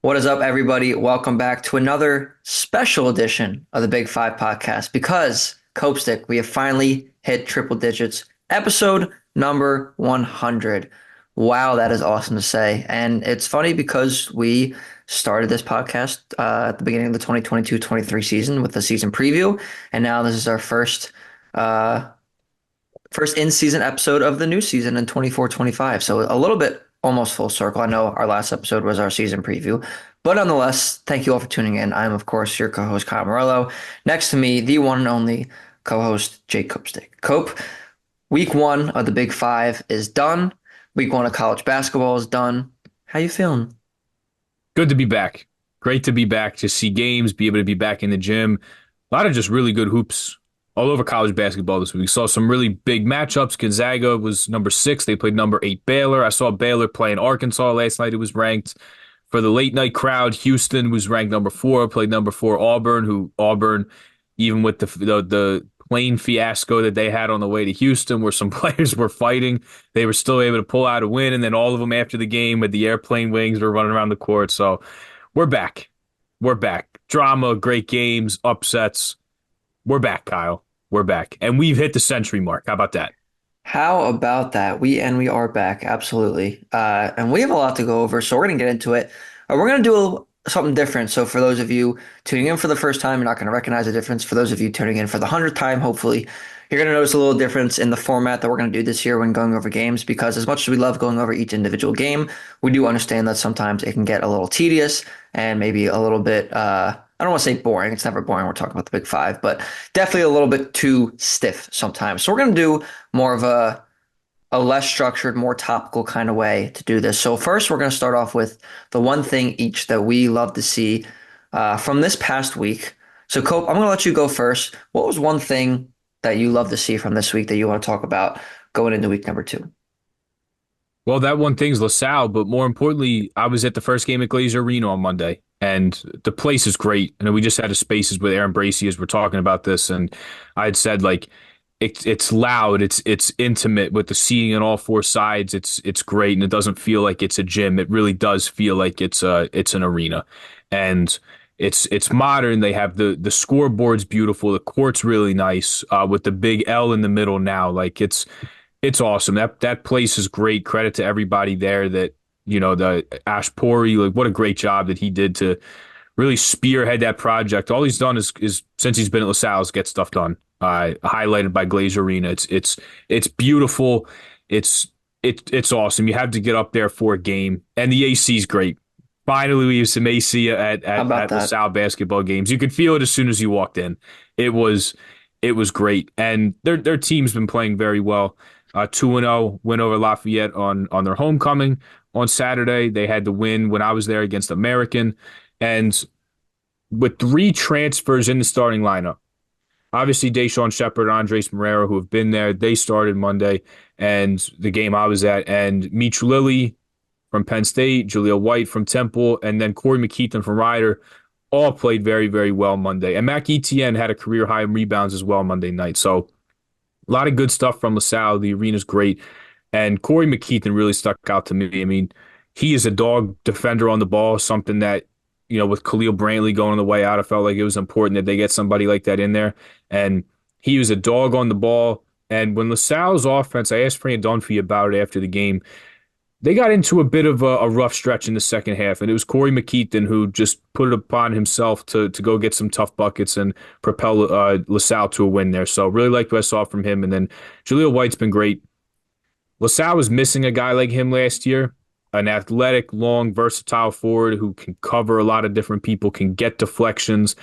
What is up, everybody? Welcome back to another special edition of the Big Five podcast because Copestick, we have finally hit triple digits. Episode number 100. Wow, that is awesome to say. And it's funny because we started this podcast at the beginning of the 2022-23 season with the season preview. And now this is our uh, first in-season episode of the new season in 24-25. So a little bit almost full circle. I know our last episode was our season preview, but nonetheless, thank you all for tuning in. I'm, of course, your co-host, Kyle Morello. Next to me, the one and only co-host, Jake Copestick. Cope, week one of the Big Five is done. Week one of college basketball is done. How you feeling? Good to be back. Great to be back to see games, be able to be back in the gym. A lot of just really good hoops all over college basketball this week. We saw some really big matchups. Gonzaga was number 6. They played number 8 Baylor. I saw Baylor playing Arkansas last night. It was ranked. For the late night crowd, Houston was ranked number 4, played number 4 Auburn, who Auburn, even with the plane fiasco that they had on the way to Houston, where some players were fighting, they were still able to pull out a win. And then all of them after the game with the airplane wings were running around the court. So we're back. We're back. Drama, great games, upsets. We're back, Kyle. We're back. And we've hit the century mark. How about that? How about that? We are back, absolutely. And we have a lot to go over, so we're gonna get into it. We're gonna do something different. So for those of you tuning in for the first time, you're not gonna recognize the difference. For those of you tuning in for the 100th time, hopefully, you're gonna notice a little difference in the format that we're gonna do this year when going over games. Because as much as we love going over each individual game, we do understand that sometimes it can get a little tedious and maybe a little bit. I don't want to say boring. It's never boring. We're talking about the Big Five, but definitely a little bit too stiff sometimes. So we're gonna do more of a less structured, more topical kind of way to do this. So first, we're going to start off with the one thing each that we love to see from this past week. So, Cope, I'm going to let you go first. What was one thing that you love to see from this week that you want to talk about going into week number two? Well, that one thing's LaSalle, but more importantly, I was at the first game at Glaser Arena on Monday, and the place is great. And we just had a spaces with Aaron Bracey as we're talking about this, and I had said like it's loud, it's intimate with the seating on all four sides. It's great, and it doesn't feel like it's a gym. It really does feel like it's an arena, and it's modern. They have the scoreboard's beautiful. The court's really nice with the big L in the middle now. Like it's awesome. That place is great. Credit to everybody there that, the Ash Pori, like what a great job that he did to really spearhead that project. All he's done is since he's been at LaSalle is get stuff done. Highlighted by Glaser Arena. It's beautiful. It's awesome. You have to get up there for a game. And the AC is great. Finally, we have some AC at, How at, about at that? LaSalle basketball games. You could feel it as soon as you walked in. It was it was great. And their team's been playing very well. 2-0 win over Lafayette on their homecoming on Saturday. They had the win when I was there against American. And with 3 transfers in the starting lineup, obviously Deshaun Shepard, Andres Moreira, who have been there, they started Monday and the game I was at. And Meech Lilly from Penn State, Jaleel White from Temple, and then Corey McKeithen from Rider all played very, very well Monday. And Mac Etienne had a career high in rebounds as well Monday night. So a lot of good stuff from LaSalle. The arena's great. And Corey McKeithen really stuck out to me. I mean, he is a dog defender on the ball, something that, with Khalil Brantley going on the way out, I felt like it was important that they get somebody like that in there. And he was a dog on the ball. And when LaSalle's offense, I asked Fran Dunphy about it after the game. They got into a bit of a rough stretch in the second half, and it was Corey McKeithen who just put it upon himself to go get some tough buckets and propel LaSalle to a win there. So really liked what I saw from him. And then Jaleel White's been great. LaSalle was missing a guy like him last year, an athletic, long, versatile forward who can cover a lot of different people, can get deflections.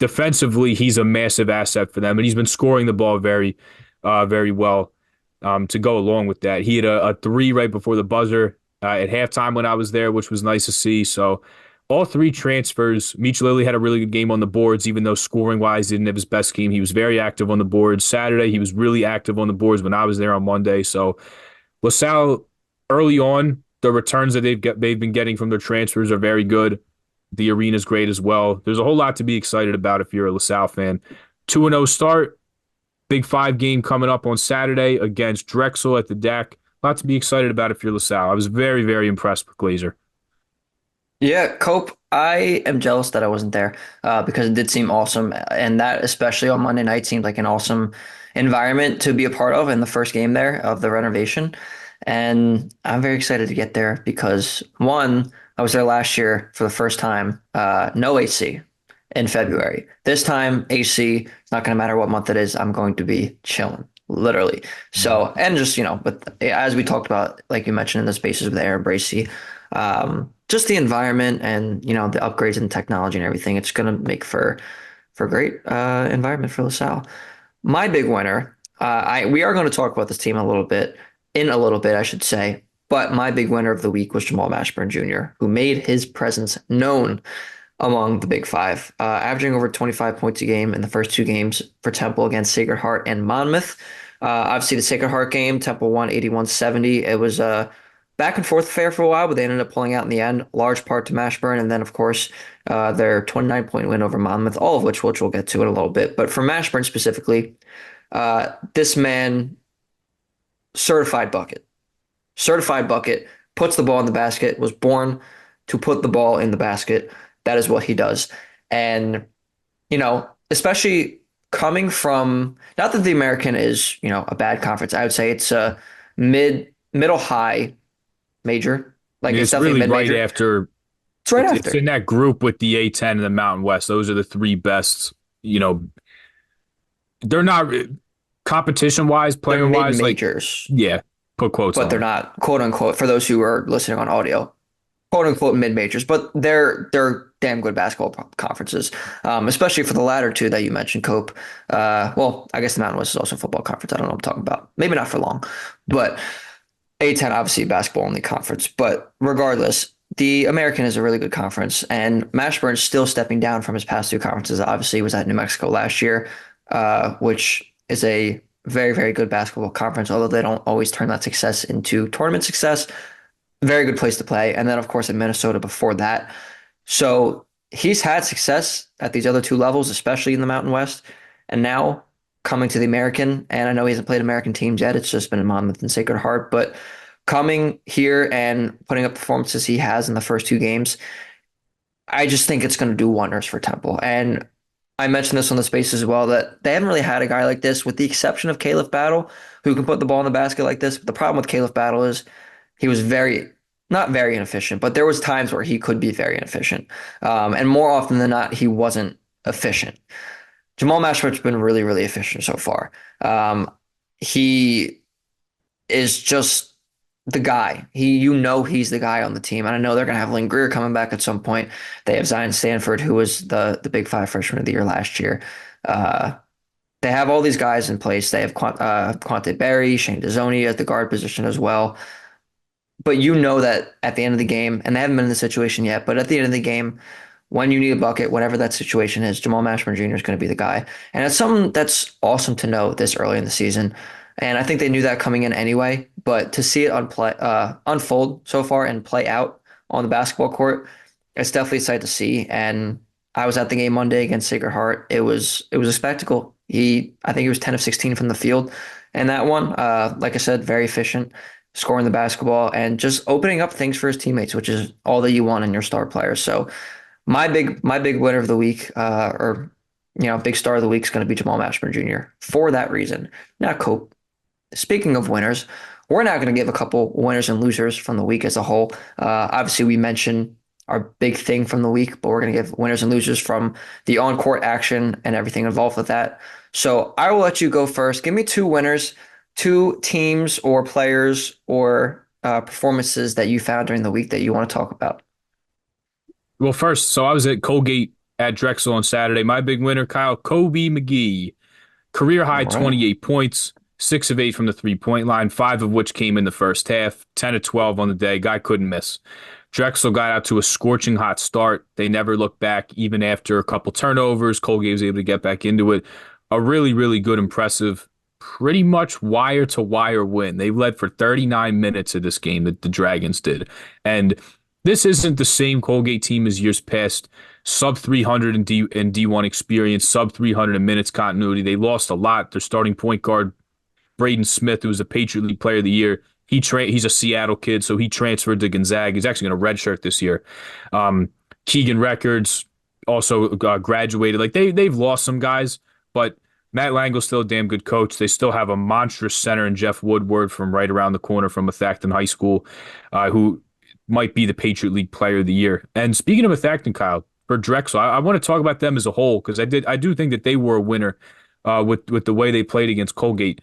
Defensively, he's a massive asset for them, and he's been scoring the ball very, very well to go along with that. He had a 3 right before the buzzer at halftime when I was there, which was nice to see. So all 3 transfers. Meech Lilly had a really good game on the boards, even though scoring-wise he didn't have his best game. He was very active on the boards. Saturday, he was really active on the boards when I was there on Monday. So LaSalle, early on, the returns that they've been getting from their transfers are very good. The arena's great as well. There's a whole lot to be excited about if you're a LaSalle fan. 2-0 start. Big 5 game coming up on Saturday against Drexel at the deck. A lot to be excited about if you're LaSalle. I was very, very impressed with Glazer. Yeah, Cope, I am jealous that I wasn't there because it did seem awesome. And that, especially on Monday night, seemed like an awesome environment to be a part of in the first game there of the renovation. And I'm very excited to get there because, one, I was there last year for the first time, no AC in February. This time, AC, it's not going to matter what month it is, I'm going to be chilling, literally. So, and just, but as we talked about, like you mentioned in the spaces with Air Bracey, just the environment and the upgrades in technology and everything. It's going to make for a great environment for LaSalle. My big winner. I We are going to talk about this team a little bit, I should say. But my big winner of the week was Jamal Mashburn Jr., who made his presence known among the Big Five, averaging over 25 points a game in the first two games for Temple against Sacred Heart and Monmouth. Obviously, the Sacred Heart game, Temple won 81-70. It was a back and forth affair for a while, but they ended up pulling out in the end, large part to Mashburn. And then, of course, their 29-point win over Monmouth, all of which we'll get to in a little bit. But for Mashburn specifically, this man, certified bucket, certified bucket, puts the ball in the basket, was born to put the ball in the basket. That is what he does. And, especially coming from, not that the American is, a bad conference. I would say it's a middle high major. Like it's It's definitely a really mid right major. after It's right it's in after. that group with the A10 and the Mountain West. Those are the three best, you know, they're not competition wise, They're player mid wise, like, majors, yeah, put quotes but on they're it. not quote unquote for those who are listening on audio. Quote unquote mid majors, but they're damn good basketball conferences, especially for the latter two that you mentioned, Cope. Well, I guess the Mountain West is also a football conference. I don't know what I'm talking about. Maybe not for long, but A10 obviously basketball only conference. But regardless, the American is a really good conference, and Mashburn's still stepping down from his past two conferences. Obviously, he was at New Mexico last year, which is a very, very good basketball conference, although they don't always turn that success into tournament success. Very good place to play. And then, of course, in Minnesota before that. So he's had success at these other two levels, especially in the Mountain West. And now coming to the American, and I know he hasn't played American teams yet. It's just been in Monmouth and Sacred Heart, but coming here and putting up performances he has in the first two games, I just think it's going to do wonders for Temple. And I mentioned this on the space as well that they haven't really had a guy like this, with the exception of Caleb Battle, who can put the ball in the basket like this. But the problem with Caleb Battle is he was not very inefficient, but there was times where he could be very inefficient. And more often than not, he wasn't efficient. Jamal Mashburt's been really, really efficient so far. He is just the guy. He's the guy on the team. And I know they're going to have Lynn Greer coming back at some point. They have Zion Stanford, who was the Big Five freshman of the year last year. Uh, they have all these guys in place. They have Quante Berry, Shane Dezonie at the guard position as well. But you know that at the end of the game, and they haven't been in the situation yet, but at the end of the game, when you need a bucket, whatever that situation is, Jamal Mashburn Jr. is going to be the guy. And it's something that's awesome to know this early in the season. And I think they knew that coming in anyway, but to see it unfold so far and play out on the basketball court, it's definitely a sight to see. And I was at the game Monday against Sacred Heart. It was a spectacle. I think he was 10 of 16 from the field. And that one, like I said, very efficient, scoring the basketball and just opening up things for his teammates, which is all that you want in your star players. So my big winner of the week, or big star of the week is going to be Jamal Mashburn Jr. for that reason. Now, Cope, speaking of winners, we're now going to give a couple winners and losers from the week as a whole. Obviously, we mentioned our big thing from the week, but we're going to give winners and losers from the on-court action and everything involved with that. So I will let you go first. Give me two winners, two teams or players or performances that you found during the week that you want to talk about. Well, first, so I was at Colgate at Drexel on Saturday. My big winner, Kyle Kobe McGee, career All high right. 28 points, 6 of 8 from the 3 point line, 5 of which came in the first half, 10 of 12 on the day. Guy couldn't miss. Drexel got out to a scorching hot start. They never looked back, even after a couple turnovers. Colgate was able to get back into it. A really, really good, impressive, pretty much wire to wire win. They led for 39 minutes of this game that the Dragons did. And this isn't the same Colgate team as years past. Sub 300 in D1 experience, sub 300 in minutes continuity. They lost a lot. Their starting point guard, Braden Smith, who was a Patriot League Player of the Year, He's a Seattle kid, so he transferred to Gonzaga. He's actually going to redshirt this year. Um, Keegan Records also graduated. Like they've lost some guys, but Matt Langle's still a damn good coach. They still have a monstrous center in Jeff Woodward from right around the corner from Methacton High School, who might be the Patriot League Player of the Year. And speaking of Methacton, Kyle, for Drexel, I want to talk about them as a whole because I do think that they were a winner with the way they played against Colgate.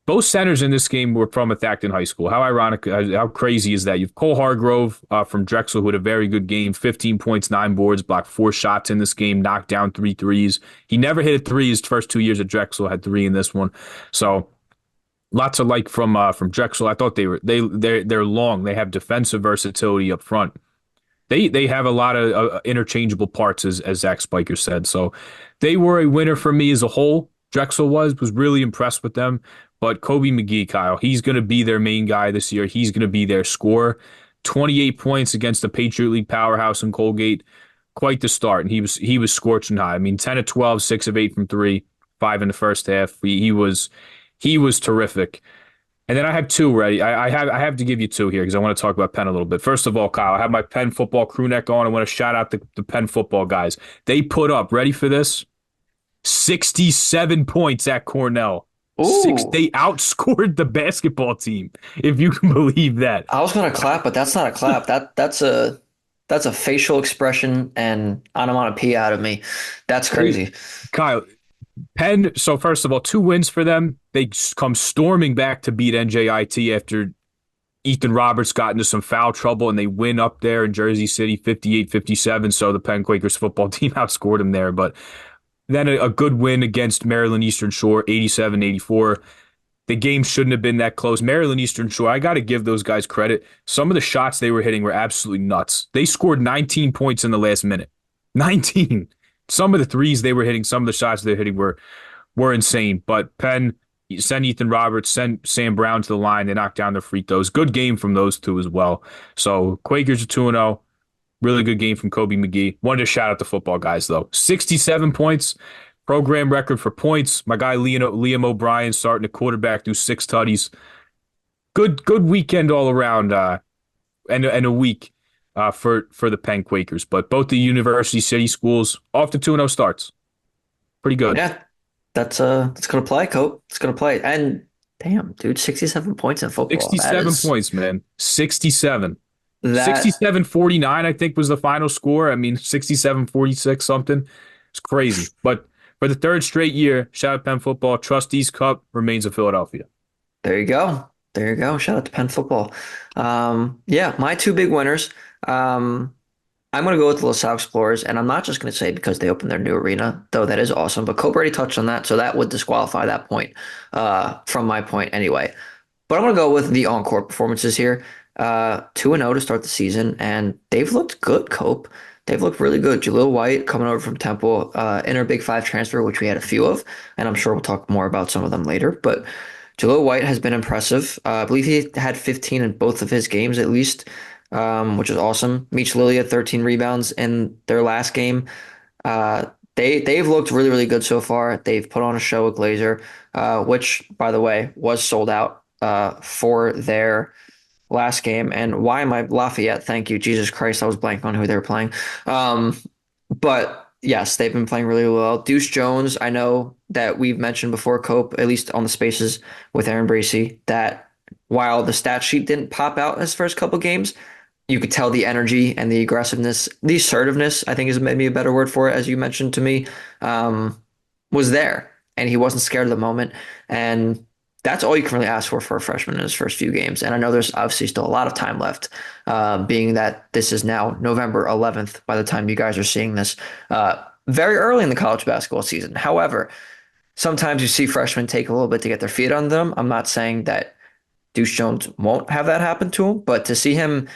Both centers in this game were from Methacton High School. How ironic, how crazy is that? You've Cole Hargrove from Drexel, who had a very good game, 15 points, 9 boards, blocked 4 shots in this game, knocked down 3 threes. He never hit a three his first 2 years at Drexel, had 3 in this one. So lots of like from Drexel. I thought they're long. They have defensive versatility up front. They have a lot of interchangeable parts, as Zach Spiker said. So they were a winner for me as a whole. Drexel was really impressed with them. But Kobe McGee, Kyle, he's going to be their main guy this year. He's going to be their scorer. 28 points against the Patriot League powerhouse in Colgate. Quite the start. And he was scorching hot. I mean, 10 of 12, 6 of 8 from three, 5 in the first half. He was terrific. And then I have two ready. I have to give you two here because I want to talk about Penn a little bit. First of all, Kyle, I have my Penn football crew neck on. I want to shout out the Penn football guys. They put up, ready for this? 67 points at Cornell. Ooh, They outscored the basketball team, if you can believe that. I was gonna clap, but that's not a clap. That's a facial expression and onomatopoeia out of me. That's They, crazy. Kyle, Penn, so first of all, 2 wins for them. They come storming back to beat NJIT after Ethan Roberts got into some foul trouble and they win up there in Jersey City 58-57. So the Penn Quakers football team outscored them there. But then a good win against Maryland Eastern Shore 87-84. The game shouldn't have been that close. Maryland Eastern Shore, I got to give those guys credit. Some of the shots they were hitting were absolutely nuts. They scored 19 points in the last minute. 19. Some of the threes they were hitting, some of the shots they were hitting were insane. But Penn send Ethan Roberts, send Sam Brown to the line. They knocked down their free throws. Good game from those two as well. So Quakers are 2-0. Really good game from Kobe McGee. Wanted to shout out the football guys, though. 67 points, program record for points. My guy Liam O'Brien starting to quarterback, do 6 tutties. Good weekend all around, and a week for the Penn Quakers. But both the University City schools off to 2-0 starts. Pretty good. Yeah, that's gonna play, Cope. It's gonna play. And damn, dude, 67 points in football. 67 points, man. 67. That 67-49, I think, was the final score. I mean, 67-46 something. It's crazy. But for the third straight year, shout out Penn football. Trustees Cup remains in Philadelphia. There you go. There you go. Shout out to Penn football. Yeah, my two big winners. Um, I'm going to go with the LaSalle Explorers, and I'm not just going to say because they opened their new arena, though that is awesome. But Cope already touched on that, so that would disqualify that point from my point anyway. But I'm going to go with the encore performances here. 2-0 to start the season, and they've looked good, Cope. They've looked really good. Jaleel White coming over from Temple, in our Big Five transfer, which we had a few of, and I'm sure we'll talk more about some of them later. But Jaleel White has been impressive. I believe he had 15 in both of his games at least, which is awesome. Meech Lilly had 13 rebounds in their last game. Uh, they've looked really, really good so far. They've put on a show at Glaser, which, by the way, was sold out for their last game. And why am I Lafayette? Thank you, Jesus Christ. I was blank on who they were playing. But yes, they've been playing really well. Deuce Jones, I know that we've mentioned before, Cope, at least on the spaces with Aaron Bracey, that while the stat sheet didn't pop out his first couple games, you could tell the energy and the aggressiveness, the assertiveness, I think is maybe a better word for it, as you mentioned to me, was there. And he wasn't scared of the moment. And that's all you can really ask for a freshman in his first few games. And I know there's obviously still a lot of time left, being that this is now November 11th by the time you guys are seeing this, very early in the college basketball season. However, sometimes you see freshmen take a little bit to get their feet on them. I'm not saying that Deuce Jones won't have that happen to him, but to see him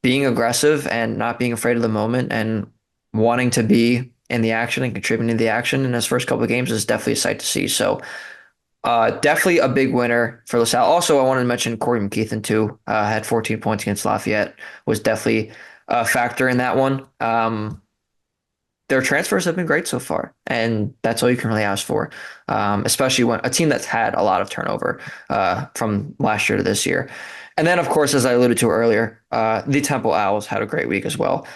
being aggressive and not being afraid of the moment and wanting to be in the action and contributing to the action in his first couple of games is definitely a sight to see. So definitely a big winner for LaSalle. Also, I wanted to mention Corey McKeithen too. Had 14 points against Lafayette. Was definitely a factor in that one. their transfers have been great so far, and that's all you can really ask for. Especially when a team that's had a lot of turnover from last year to this year. And then, of course, as I alluded to earlier, the Temple Owls had a great week as well.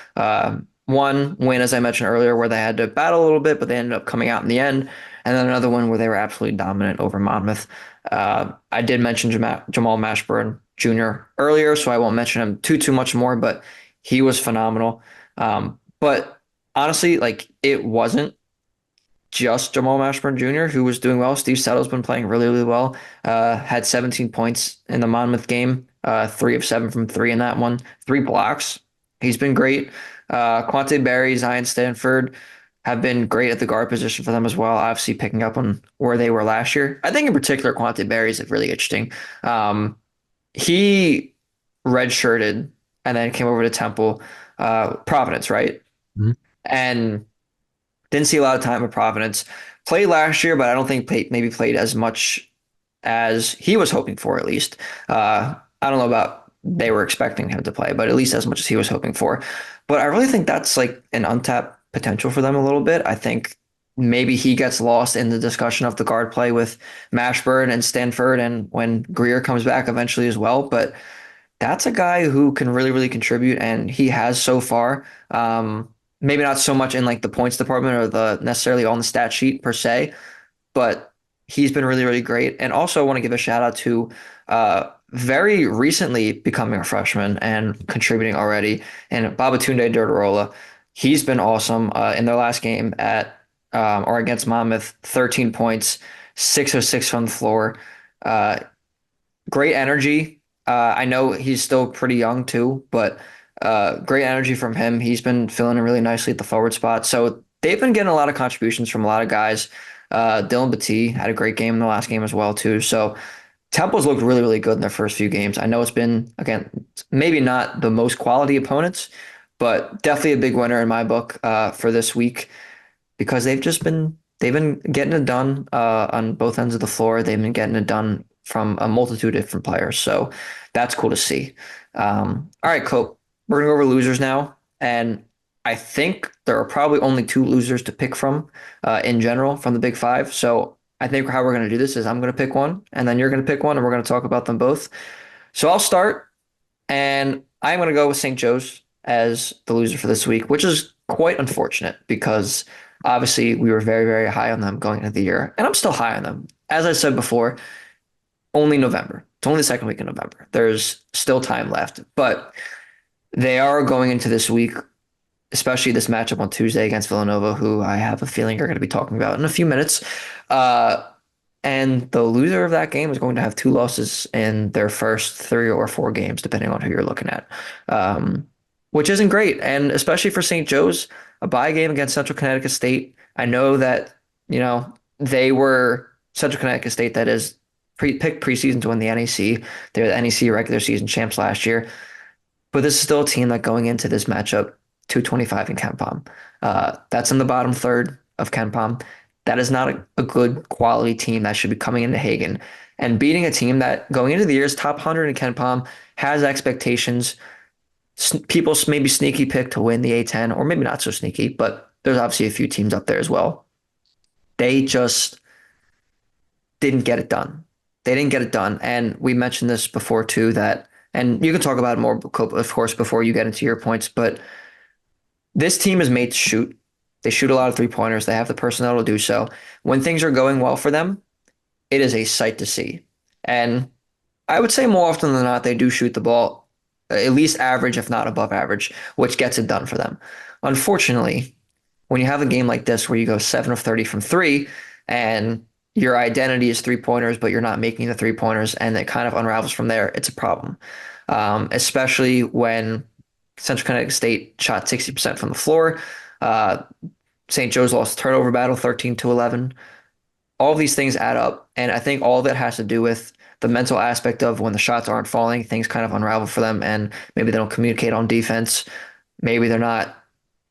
One win, as I mentioned earlier, where they had to battle a little bit, but they ended up coming out in the end. And then another one where they were absolutely dominant over Monmouth. I did mention Jamal Mashburn Jr. earlier, so I won't mention him too much more, but he was phenomenal. But honestly, like it wasn't just Jamal Mashburn Jr. who was doing well. Steve Settle's been playing really well. Had 17 points in the Monmouth game, 3 of 7 from three in that one, 3 blocks. He's been great. Quante Berry, Zion Stanford have been great at the guard position for them as well. Obviously, picking up on where they were last year. I think in particular, Quante Berry is really interesting. He redshirted and then came over to Temple, Providence, right? Mhm. And didn't see a lot of time at Providence. Played last year, but I don't think maybe played as much as he was hoping for, at least. I don't know about they were expecting him to play, but at least as much as he was hoping for. But I really think that's like an untapped potential for them a little bit. I think maybe he gets lost in the discussion of the guard play with Mashburn and Stanford and when Greer comes back eventually as well. But that's a guy who can really contribute, and he has so far. Maybe not so much in like the points department or the necessarily on the stat sheet per se, but he's been really great. And also, I want to give a shout out to very recently becoming a freshman and contributing already, and Babatunde Dirtarola. He's been awesome in their last game at or against Monmouth, 13 points, 6 of 6 from the floor. Uh, Great energy. I know he's still pretty young too, but great energy from him. He's been filling in really nicely at the forward spot. So they've been getting a lot of contributions from a lot of guys. Dylan Battie had a great game in the last game as well too. So Temple's looked really good in their first few games. I know it's been again maybe not the most quality opponents, but definitely a big winner in my book for this week because they've been getting it done on both ends of the floor. They've been getting it done from a multitude of different players. So that's cool to see. All right, Cope. We're gonna go over losers now, and I think there are probably only two losers to pick from in general from the Big Five. So I think how we're gonna do this is I'm gonna pick one, and then you're gonna pick one, and we're gonna talk about them both. So I'll start, and I'm going to go with St. Joe's as the loser for this week, which is quite unfortunate because obviously we were very high on them going into the year, and I'm still high on them. As I said before, only November. It's only the second week in November. There's still time left, but they are going into this week, especially this matchup on Tuesday against Villanova, who I have a feeling are going to be talking about in a few minutes. Uh, and the loser of that game is going to have two losses in their first 3 or 4 games, depending on who you're looking at, um, which isn't great. And especially for St. Joe's, a bye game against Central Connecticut State. I know that, they were Central Connecticut State, that is, picked preseason to win the NEC. They were the NEC regular season champs last year. But this is still a team that going into this matchup, 225 in KenPom. That's in the bottom third of KenPom. That is not a good quality team that should be coming into Hagen and beating a team that going into the year's top 100 in KenPom has expectations. People maybe sneaky pick to win the A10, or maybe not so sneaky, but there's obviously a few teams up there as well. They just didn't get it done. They didn't get it done. And we mentioned this before too, that, and you can talk about it more, of course, before you get into your points, but this team is made to shoot. They shoot a lot of 3 pointers. They have the personnel to do so. When things are going well for them, it is a sight to see. And I would say more often than not, they do shoot the ball at least average, if not above average, which gets it done for them. Unfortunately, when you have a game like this where you go 7 of 30 from three and your identity is 3 pointers, but you're not making the 3 pointers and it kind of unravels from there, it's a problem. Especially when Central Connecticut State shot 60% from the floor. Uh, St. Joe's lost turnover battle 13-11. All of these things add up. And I think all of it has to do with the mental aspect of when the shots aren't falling, things kind of unravel for them. And maybe they don't communicate on defense. Maybe they're not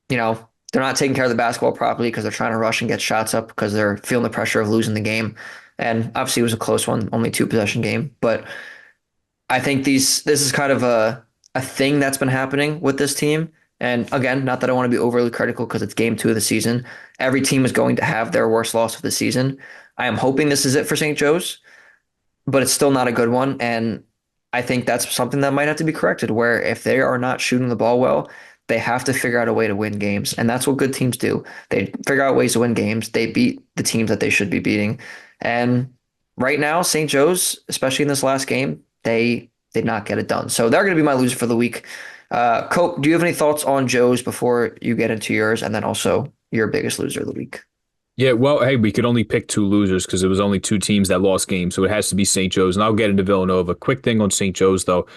taking care of the basketball properly because they're trying to rush and get shots up because they're feeling the pressure of losing the game. And obviously it was a close one, only 2 possession game. But I think this is kind of a thing that's been happening with this team. And again, not that I want to be overly critical because it's game two of the season. Every team is going to have their worst loss of the season. I am hoping this is it for St. Joe's, but it's still not a good one. And I think that's something that might have to be corrected, where if they are not shooting the ball well, they have to figure out a way to win games. And that's what good teams do. They figure out ways to win games. They beat the teams that they should be beating. And right now, St. Joe's, especially in this last game, they did not get it done. So they're going to be my loser for the week. Cope, do you have any thoughts on Joe's before you get into yours, and then also your biggest loser of the week? Yeah, well, hey, we could only pick two losers because it was only two teams that lost games, so it has to be St. Joe's, and I'll get into Villanova. Quick thing on St. Joe's though,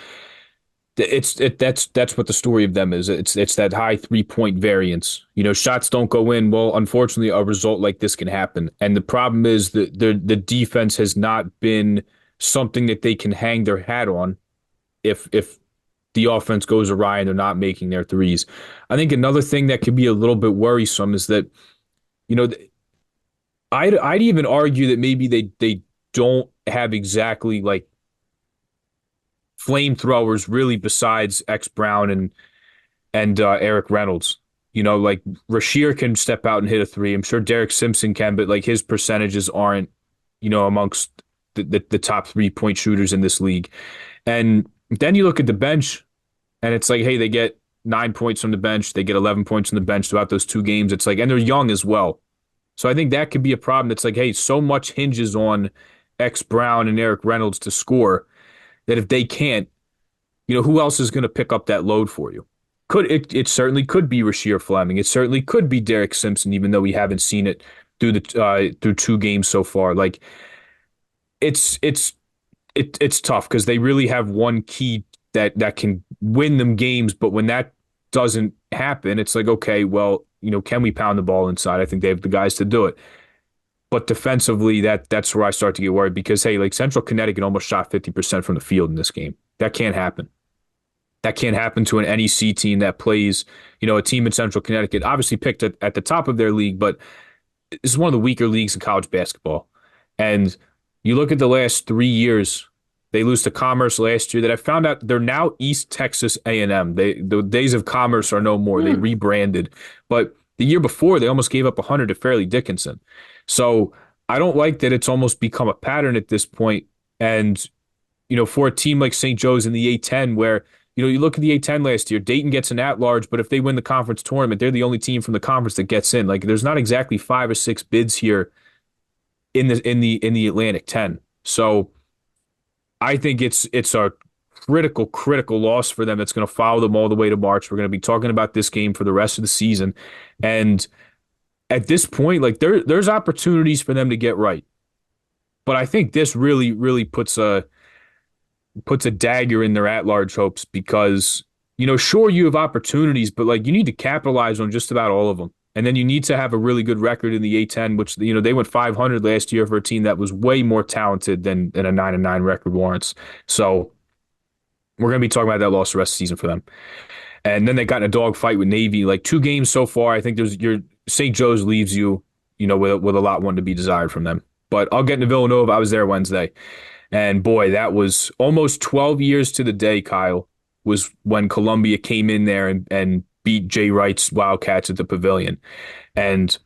that's what the story of them is. It's that high 3 point variance. Shots don't go in. Well, unfortunately, a result like this can happen, and the problem is that the defense has not been something that they can hang their hat on if the offense goes awry and they're not making their threes. I think another thing that could be a little bit worrisome is that you know I'd even argue that maybe they don't have exactly like flamethrowers really besides X Brown and Eric Reynolds. Like Rasheer can step out and hit a three. I'm sure Derek Simpson can, but like his percentages aren't, amongst the top 3 point shooters in this league. And then you look at the bench and it's like, hey, they get 9 points from the bench, they get 11 points from the bench throughout those two games. It's like, and they're young as well. So I think that could be a problem. It's like, hey, so much hinges on X Brown and Eric Reynolds to score that if they can't, who else is going to pick up that load for you? It certainly could be Rasheer Fleming. It certainly could be Derek Simpson, even though we haven't seen it through two games so far. Like it's tough because they really have one key that can win them games, but when that doesn't happen, it's like, okay, well, can we pound the ball inside? I think they have the guys to do it. But defensively, that's where I start to get worried because hey, like Central Connecticut almost shot 50% from the field in this game. That can't happen. That can't happen to an NEC team that plays, a team in Central Connecticut, obviously picked at the top of their league, but this is one of the weaker leagues in college basketball. And you look at the last 3 years, they lose to Commerce last year that I found out they're now East Texas A&M. The days of Commerce are no more. They rebranded. But the year before, they almost gave up 100 to Fairleigh Dickinson. So I don't like that it's almost become a pattern at this point. And, for a team like St. Joe's in the A-10 where you look at the A-10 last year, Dayton gets an at-large, but if they win the conference tournament, they're the only team from the conference that gets in. Like there's not exactly 5 or 6 bids here in the Atlantic 10. So I think it's a critical loss for them that's going to follow them all the way to March. We're going to be talking about this game for the rest of the season. And at this point, like there's opportunities for them to get right. But I think this really puts a dagger in their at-large hopes because, sure, you have opportunities, but like you need to capitalize on just about all of them. And then you need to have a really good record in the A-10, which, they went 500 last year for a team that was way more talented than a 9-9 record warrants. So we're going to be talking about that loss the rest of the season for them. And then they got in a dogfight with Navy, like 2 games so far. I think your St. Joe's leaves you, with a lot one to be desired from them. But I'll get into Villanova. I was there Wednesday. And boy, that was almost 12 years to the day, Kyle, was when Columbia came in there and beat Jay Wright's Wildcats at the Pavilion. And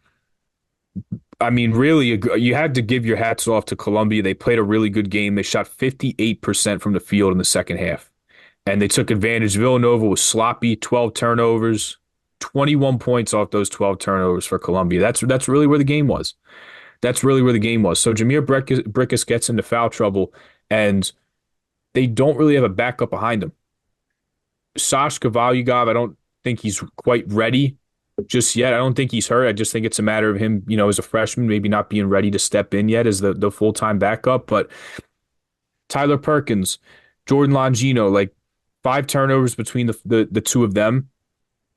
I mean, really, you had to give your hats off to Columbia. They played a really good game. They shot 58% from the field in the second half. And they took advantage. Villanova was sloppy, 12 turnovers, 21 points off those 12 turnovers for Columbia. That's really where the game was. That's really where the game was. So Jameer Brickus gets into foul trouble, and they don't really have a backup behind him. Sash Kovalyugov, I don't think he's quite ready just yet. I don't think he's hurt. I just think it's a matter of him, as a freshman, maybe not being ready to step in yet as the full-time backup. But Tyler Perkins, Jordan Longino, like 5 turnovers between the two of them.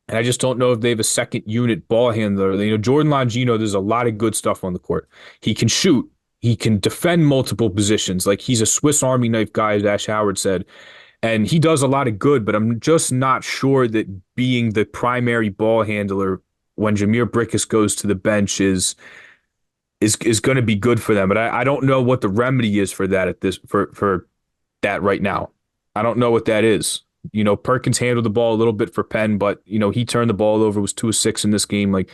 And I just don't know if they have a second unit ball handler. Jordan Longino, there's a lot of good stuff on the court. He can shoot. He can defend multiple positions. Like he's a Swiss Army knife guy, as Ash Howard said. And he does a lot of good, but I'm just not sure that being the primary ball handler when Jameer Brickus goes to the bench is going to be good for them. But I don't know what the remedy is for that for that right now. I don't know what that is. Perkins handled the ball a little bit for Penn, but he turned the ball over, was 2 of 6 in this game. Like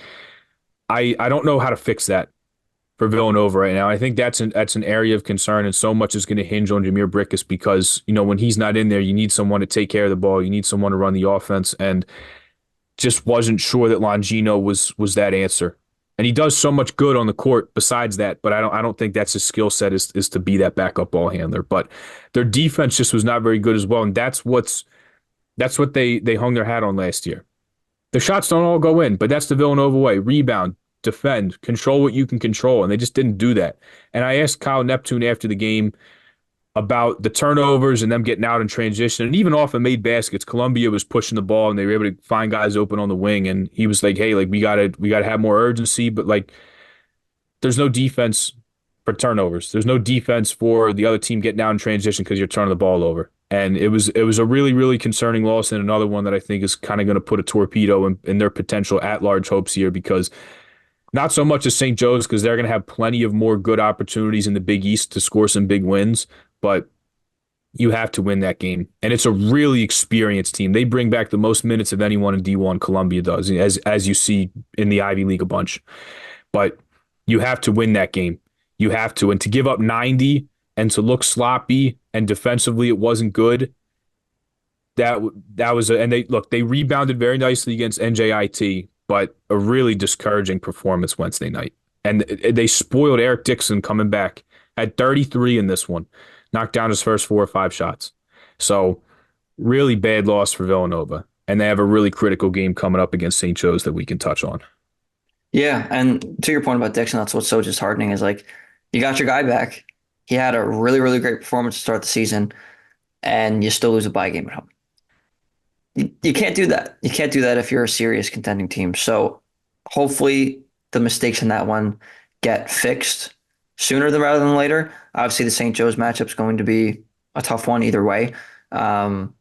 I don't know how to fix that for Villanova right now. I think that's an area of concern, and so much is going to hinge on Jameer Brickus because when he's not in there, you need someone to take care of the ball, you need someone to run the offense, and just wasn't sure that Longino was that answer. And he does so much good on the court besides that, but I don't think that's his skill set is to be that backup ball handler. But their defense just was not very good as well, and that's what they hung their hat on last year. The shots don't all go in, but that's the Villanova way. Rebound, defend, control what you can control, and they just didn't do that. And I asked Kyle Neptune after the game about the turnovers and them getting out in transition, and even off of made baskets. Columbia was pushing the ball, and they were able to find guys open on the wing. And he was like, "Hey, like we gotta have more urgency, but like there's no defense for turnovers. There's no defense for the other team getting out in transition because you're turning the ball over." And it was a really, really concerning loss, and another one that I think is kind of going to put a torpedo in their potential at-large hopes here, because not so much as St. Joe's, because they're going to have plenty of more good opportunities in the Big East to score some big wins, but you have to win that game. And it's a really experienced team. They bring back the most minutes of anyone in D1, Columbia does, as you see in the Ivy League a bunch. But you have to win that game. You have to. And to give up 90 and to look sloppy and defensively it wasn't good, that was and they rebounded very nicely against NJIT, but a really discouraging performance Wednesday night. And they spoiled Eric Dixon coming back at 33 in this one, knocked down his first 4 or 5 shots. So really bad loss for Villanova. And they have a really critical game coming up against St. Joe's that we can touch on. Yeah, and to your point about Dixon, that's what's so disheartening is like you got your guy back. He had a really, really great performance to start the season, and you still lose a bye game at home. You can't do that. You can't do that if you're a serious contending team. So hopefully the mistakes in that one get fixed sooner than rather than later. Obviously, the St. Joe's matchup is going to be a tough one either way. Um,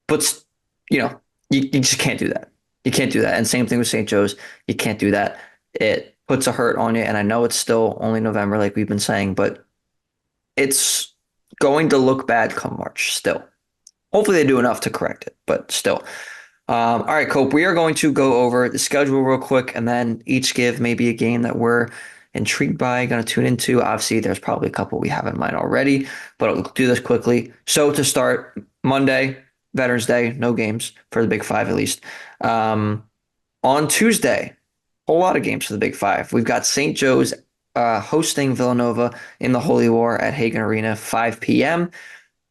but you just can't do that. You can't do that. And same thing with St. Joe's. You can't do that. It puts a hurt on you. And I know it's still only November, like we've been saying, but it's going to look bad come March still. Hopefully they do enough to correct it, but still. All right, Cope, we are going to go over the schedule real quick and then each give maybe a game that we're intrigued by, going to tune into. Obviously, there's probably a couple we have in mind already, but I'll do this quickly. So to start, Monday, Veterans Day, no games for the Big Five at least. Um, on Tuesday, whole lot of games for the Big Five. We've got St. Joe's hosting Villanova in the Holy War at Hagen Arena, 5 p.m.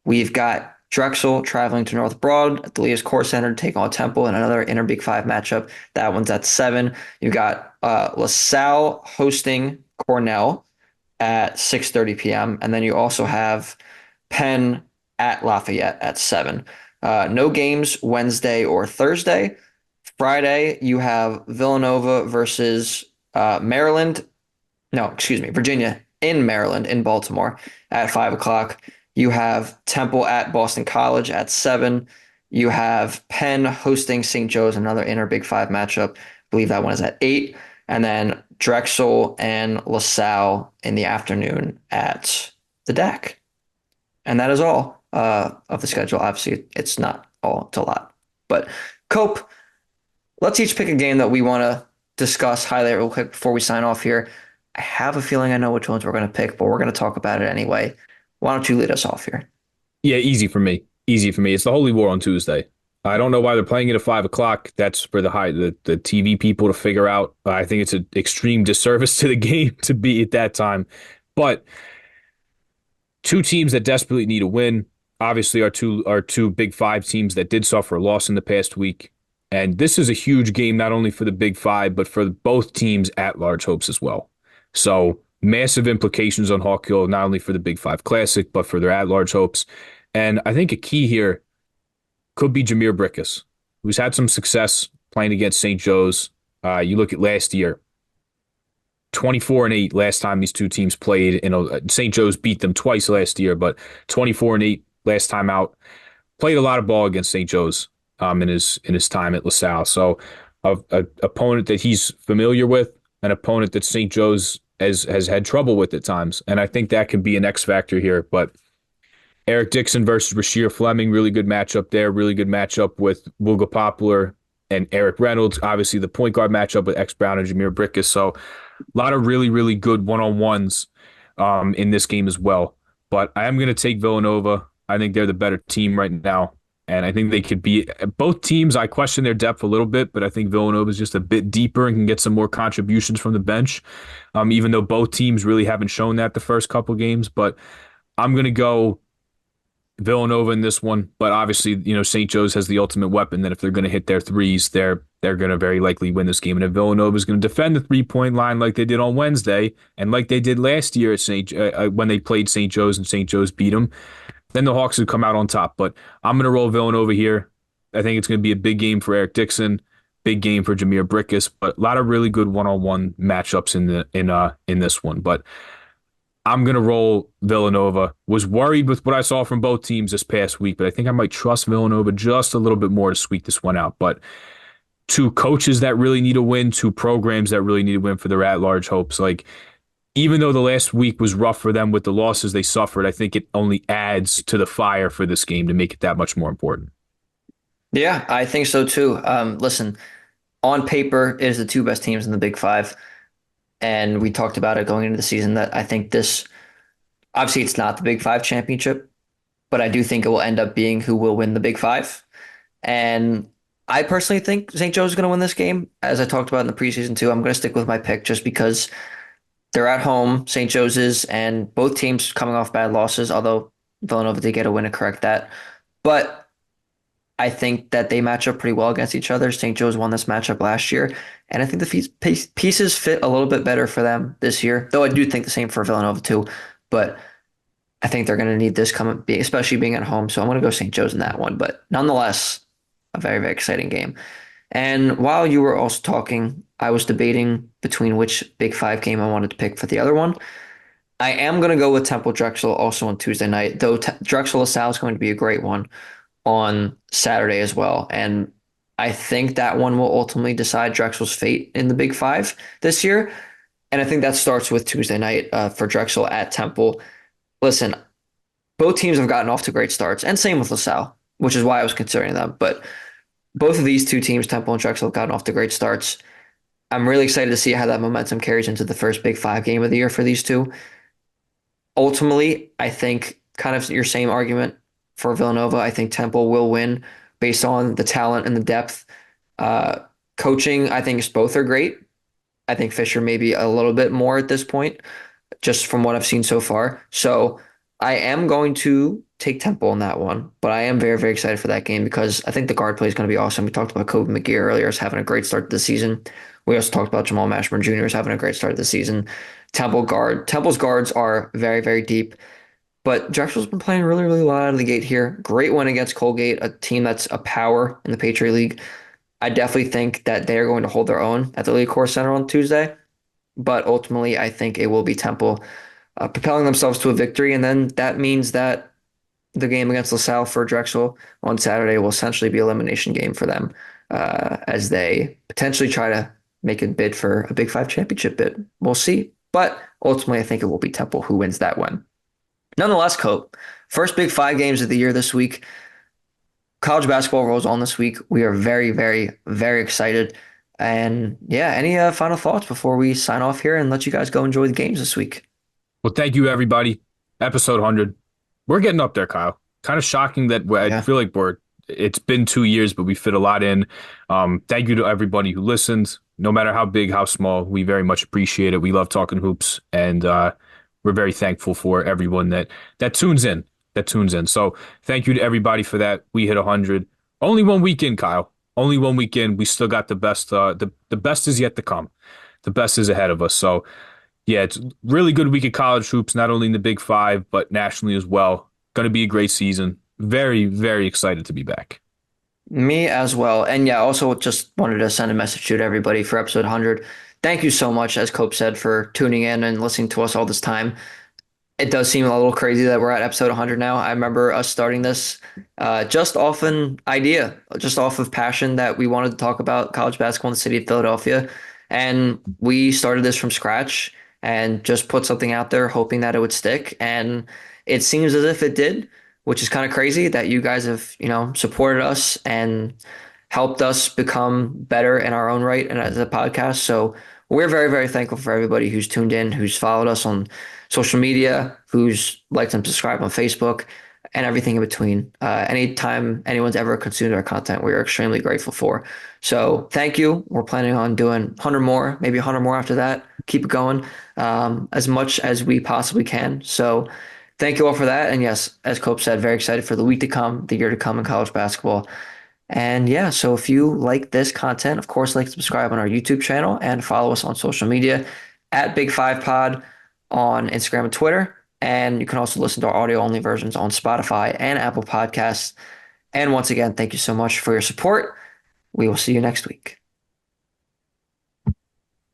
We've got Drexel traveling to North Broad at the Leas Core Center to take on Temple in another inner Big Five matchup. That one's at 7. You've got LaSalle hosting Cornell at 6:30 p.m. And then you also have Penn at Lafayette at 7. No games Wednesday or Thursday. Friday, you have Villanova versus Maryland. No, excuse me, Virginia in Maryland, in Baltimore at 5 o'clock. You have Temple at Boston College at 7. You have Penn hosting St. Joe's, another inner Big Five matchup. I believe that one is at 8. And then Drexel and LaSalle in the afternoon at the DAC. And that is all of the schedule. Obviously, it's not all, it's a lot. But Cope, let's each pick a game that we want to discuss, highlight real quick before we sign off here. I have a feeling I know which ones we're going to pick, but we're going to talk about it anyway. Why don't you lead us off here? Yeah, easy for me. Easy for me. It's the Holy War on Tuesday. I don't know why they're playing it at 5 o'clock. That's for the TV people to figure out. I think it's an extreme disservice to the game to be at that time. But two teams that desperately need a win. Obviously, our two Big Five teams that did suffer a loss in the past week. And this is a huge game, not only for the Big Five, but for both teams at large hopes as well. So massive implications on Hawk Hill, not only for the Big Five Classic, but for their at large hopes. And I think a key here could be Jameer Brickus, who's had some success playing against St. Joe's. You look at last year, 24-8 last time these two teams played. St. Joe's beat them twice last year, but 24-8 last time out. Played a lot of ball against St. Joe's in his time at LaSalle. So a opponent that he's familiar with, an opponent that St. Joe's has had trouble with at times. And I think that can be an X factor here. But Eric Dixon versus Rasheer Fleming, really good matchup there. Really good matchup with Wooga Poplar and Eric Reynolds. Obviously, the point guard matchup with X Brown and Jameer Brickus. So a lot of really, really good one-on-ones in this game as well. But I am going to take Villanova. I think they're the better team right now. And I think they could be both teams. I question their depth a little bit, but I think Villanova is just a bit deeper and can get some more contributions from the bench. Even though both teams really haven't shown that the first couple games. But I'm going to go Villanova in this one, but obviously, St. Joe's has the ultimate weapon that if they're going to hit their threes, they're going to very likely win this game. And if Villanova is going to defend the 3-point line like they did on Wednesday and like they did last year at when they played St. Joe's and St. Joe's beat them, then the Hawks would come out on top. But I'm going to roll Villanova here. I think it's going to be a big game for Eric Dixon, big game for Jameer Brickus, but a lot of really good one-on-one matchups in this one. But I'm going to roll Villanova. Was worried with what I saw from both teams this past week, but I think I might trust Villanova just a little bit more to squeak this one out. But two coaches that really need a win, two programs that really need a win for their at-large hopes. Like, even though the last week was rough for them with the losses they suffered, I think it only adds to the fire for this game to make it that much more important. Yeah, I think so too. Listen, on paper, it is the two best teams in the Big Five. And we talked about it going into the season that I think this, obviously, it's not the Big Five championship, but I do think it will end up being who will win the Big Five. And I personally think St. Joe's is going to win this game. As I talked about in the preseason too, I'm going to stick with my pick just because they're at home, St. Joe's is, and both teams coming off bad losses, although Villanova did get a win to correct that. But I think that they match up pretty well against each other. St. Joe's won this matchup last year, and I think the pieces fit a little bit better for them this year. Though I do think the same for Villanova too, but I think they're going to need this coming, especially being at home. So I'm going to go St. Joe's in that one. But nonetheless, a very, very exciting game. And while you were also talking, I was debating between which Big Five game I wanted to pick for the other one. I am going to go with Temple Drexel also on Tuesday night, though Drexel LaSalle is going to be a great one on Saturday as well. And I think that one will ultimately decide Drexel's fate in the Big Five this year. And I think that starts with Tuesday night for Drexel at Temple. Listen, both teams have gotten off to great starts, and same with LaSalle, which is why I was considering them. But both of these two teams, Temple and Drexel, have gotten off to great starts. I'm really excited to see how that momentum carries into the first Big Five game of the year for these two. Ultimately, I think kind of your same argument for Villanova. I think Temple will win based on the talent and the depth. Uh, Coaching, I think both are great. I think Fisher maybe a little bit more at this point, just from what I've seen so far. So I am going to take Temple in that one, but I am very, very excited for that game because I think the guard play is going to be awesome. We talked about Kobe McGee earlier as having a great start to the season. We also talked about Jamal Mashburn Jr. as having a great start to the season. Temple's guards are very, very deep. But Drexel's been playing really, really well out of the gate here. Great win against Colgate, a team that's a power in the Patriot League. I definitely think that they are going to hold their own at the Lee Core Center on Tuesday. But ultimately, I think it will be Temple propelling themselves to a victory. And then that means that the game against LaSalle for Drexel on Saturday will essentially be an elimination game for them as they potentially try to make a bid for a Big Five championship bid. We'll see. But ultimately, I think it will be Temple who wins that one. Nonetheless, Cope, first Big Five games of the year this week. College basketball rolls on this week. We are very, very, very excited. And yeah, any final thoughts before we sign off here and let you guys go enjoy the games this week? Well, thank you, everybody. Episode 100. We're getting up there, Kyle. Kind of shocking that I Yeah. feel like it's been 2 years, but we fit a lot in. Thank you to everybody who listens. No matter how big, how small, we very much appreciate it. We love talking hoops, and we're very thankful for everyone that tunes in. That tunes in. So thank you to everybody for that. We hit 100. Only one weekend, Kyle. Only one weekend. We still got the best. The best is yet to come. The best is ahead of us. So yeah, it's really good week of college hoops, not only in the Big Five, but nationally as well. Going to be a great season. Very, very excited to be back. Me as well. And yeah, also just wanted to send a message to everybody for episode 100. Thank you so much, as Cope said, for tuning in and listening to us all this time. It does seem a little crazy that we're at episode 100 now. I remember us starting this just off an idea, just off of passion that we wanted to talk about college basketball in the city of Philadelphia. And we started this from scratch and just put something out there, hoping that it would stick. And it seems as if it did. which is kind of crazy that you guys have, supported us and helped us become better in our own right and as a podcast. So we're very, very thankful for everybody who's tuned in, who's followed us on social media, who's liked and subscribed on Facebook, and everything in between. Anytime anyone's ever consumed our content, we are extremely grateful for. So thank you. We're planning on doing 100 more, maybe 100 more after that. Keep it going as much as we possibly can. So thank you all for that. And yes, as Cope said, very excited for the week to come, the year to come in college basketball. And yeah, so if you like this content, of course, like subscribe on our YouTube channel and follow us on social media at Big Five Pod on Instagram and Twitter. And you can also listen to our audio only versions on Spotify and Apple Podcasts. And once again, thank you so much for your support. We will see you next week.